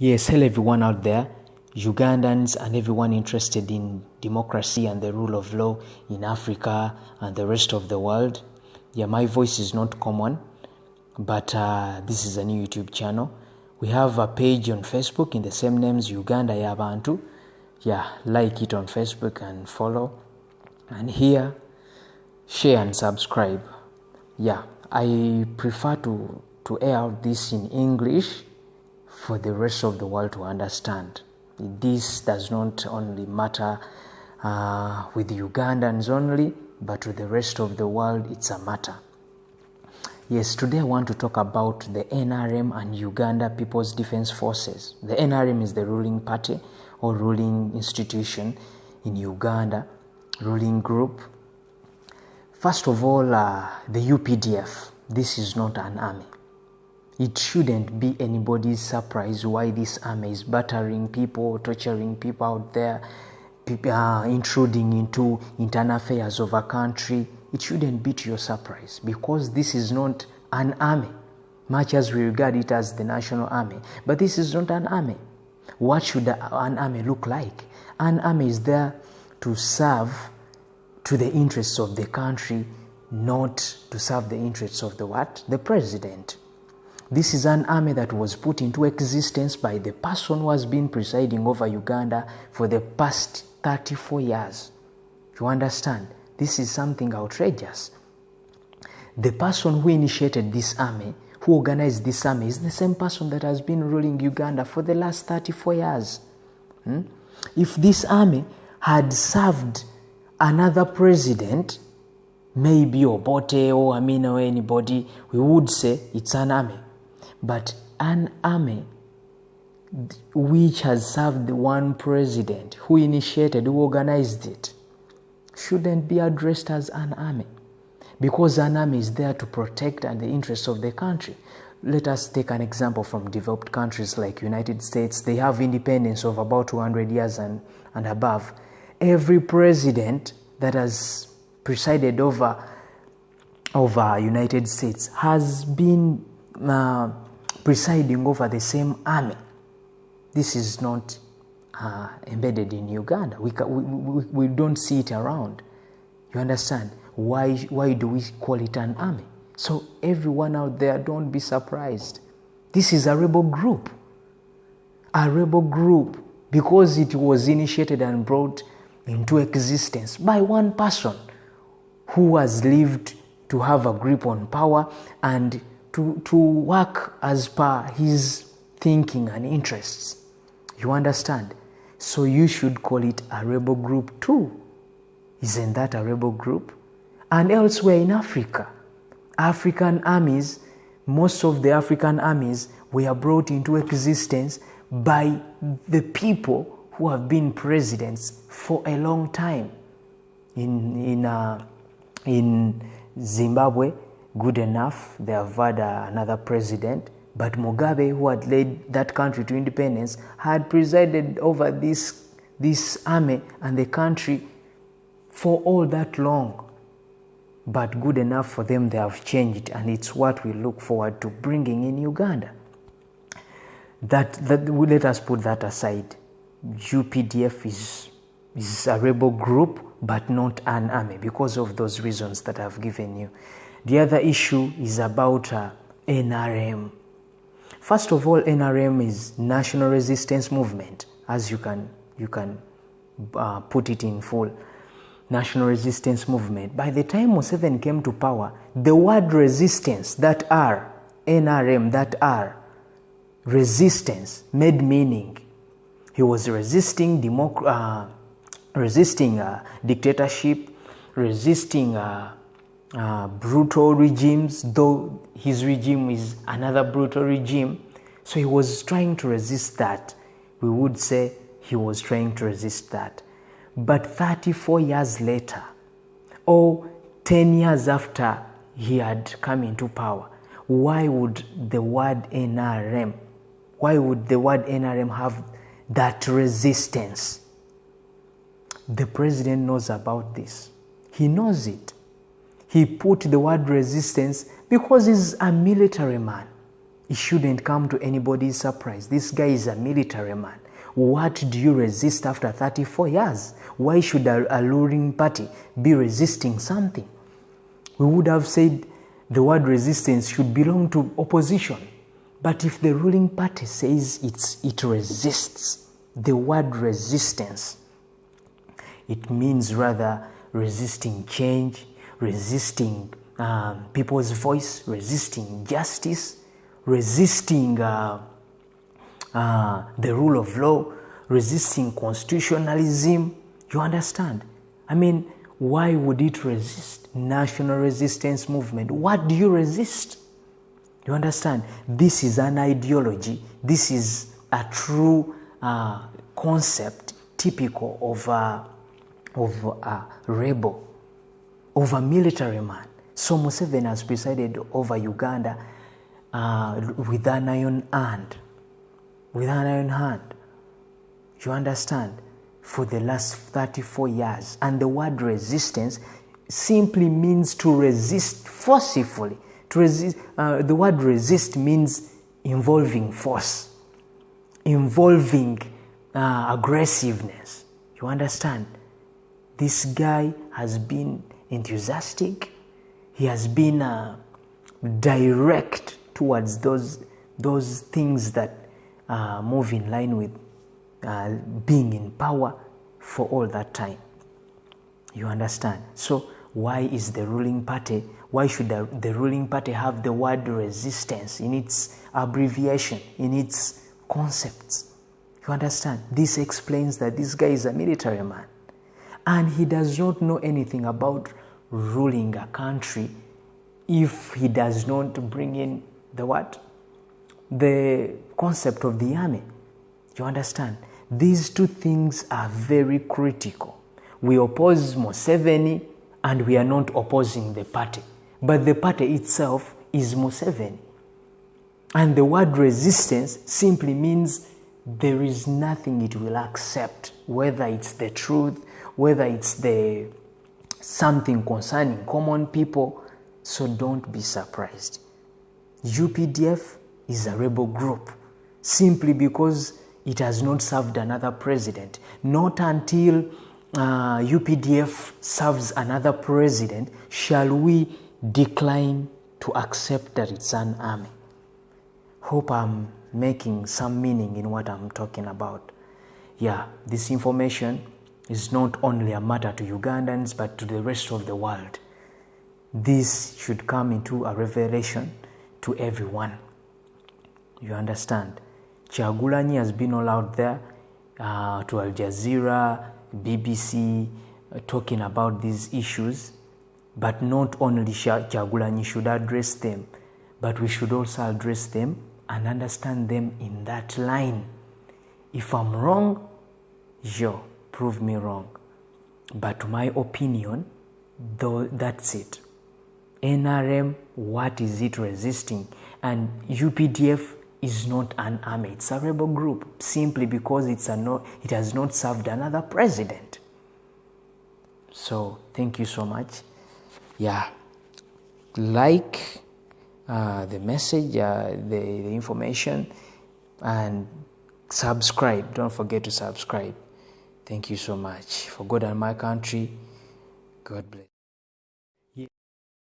Yes, hello everyone out there, Ugandans and everyone interested in democracy and the rule of law in Africa and the rest of the world. Yeah, my voice is not common, but this is a new YouTube channel. We have a page on Facebook in the same names, Uganda Yabantu. Yeah, like it on Facebook and follow. And here, share and subscribe. Yeah, I prefer to air out this in English for the rest of the world to understand. This does not only matter with Ugandans only, but to the rest of the world it's a matter. Yes, today I want to talk about the NRM and Uganda People's Defense Forces. The NRM is the ruling party or ruling institution in Uganda, ruling group. First of all, the UPDF. This is not an army. It shouldn't be anybody's surprise why this army is battering people, torturing people out there, intruding into internal affairs of a country. It shouldn't be to your surprise because this is not an army, much as we regard it as the national army. But this is not an army. What should an army look like? An army is there to serve to the interests of the country, not to serve the interests of the what? The president. This is an army that was put into existence by the person who has been presiding over Uganda for the past 34 years. You understand? This is something outrageous. The person who initiated this army, who organized this army, is the same person that has been ruling Uganda for the last 34 years. If this army had served another president, maybe Obote or Amina or anybody, we would say it's an army. But an army which has served one president, who initiated, who organized it, shouldn't be addressed as an army. Because an army is there to protect the interests of the country. Let us take an example from developed countries like United States. They have independence of about 200 years and above. Every president that has presided over United States has been presiding over the same army. This is not embedded in Uganda. We don't see it around. You understand? Why do we call it an army? So everyone out there, don't be surprised. This is a rebel group. A rebel group because it was initiated and brought into existence by one person who has lived to have a grip on power and to work as per his thinking and interests. You understand? So you should call it a rebel group too. Isn't that a rebel group? And elsewhere in Africa, African armies, most of the African armies were brought into existence by the people who have been presidents for a long time. In Zimbabwe, good enough, they have had another president, but Mugabe, who had led that country to independence, had presided over this army and the country for all that long. But good enough for them, they have changed, and it's what we look forward to bringing in Uganda. That let us put that aside. UPDF is a rebel group, but not an army, because of those reasons that I've given you. The other issue is about NRM. First of all, NRM is National Resistance Movement, as you can put it in full. National Resistance Movement. By the time Museveni came to power, the word resistance, that R, NRM, that R, resistance, made meaning. He was resisting dictatorship, resisting brutal regimes, though his regime is another brutal regime. So he was trying to resist that. We would say he was trying to resist that. But 34 years later, or 10 years after he had come into power, why would the word NRM have that resistance? The president knows about this. He knows it. He put the word resistance because he's a military man. It shouldn't come to anybody's surprise. This guy is a military man. What do you resist after 34 years? Why should a ruling party be resisting something? We would have said the word resistance should belong to opposition. But if the ruling party says it resists, the word resistance, it means rather resisting change, resisting people's voice, resisting justice, resisting the rule of law, resisting constitutionalism. You understand? I mean, why would it resist? National resistance movement. What do you resist? You understand? This is an ideology. This is a true concept typical of a rebel, of a military man. So Museveni has presided over Uganda with an iron hand. With an iron hand. You understand? For the last 34 years. And the word resistance simply means to resist forcefully. To resist, the word resist means involving force, involving aggressiveness. You understand? This guy has been enthusiastic. He has been direct towards those things that move in line with being in power for all that time. You understand? So why is the ruling party, why should the ruling party have the word resistance in its abbreviation, in its concepts? You understand? This explains that this guy is a military man. And he does not know anything about ruling a country if he does not bring in the what? The concept of the army. You understand? These two things are very critical. We oppose Museveni and we are not opposing the party. But the party itself is Museveni. And the word resistance simply means there is nothing it will accept, whether it's the truth, whether it's the something concerning common people. So don't be surprised. UPDF is a rebel group simply because it has not served another president. Not until UPDF serves another president shall we decline to accept that it's an army. Hope I'm making some meaning in what I'm talking about. Yeah, this information is not only a matter to Ugandans but to the rest of the world. This should come into a revelation to everyone. You understand? Kyagulanyi has been all out there to Al Jazeera, BBC, talking about these issues. But not only Kyagulanyi should address them, but we should also address them and understand them in that line. If I'm wrong, prove me wrong. But to my opinion, though, that's it. NRM, what is it resisting? And UPDF is not an army. It's a rebel group simply because it has not served another president. So thank you so much. Yeah, like the message, the information, and subscribe. Don't forget to subscribe. Thank you so much. For God and my country, God bless.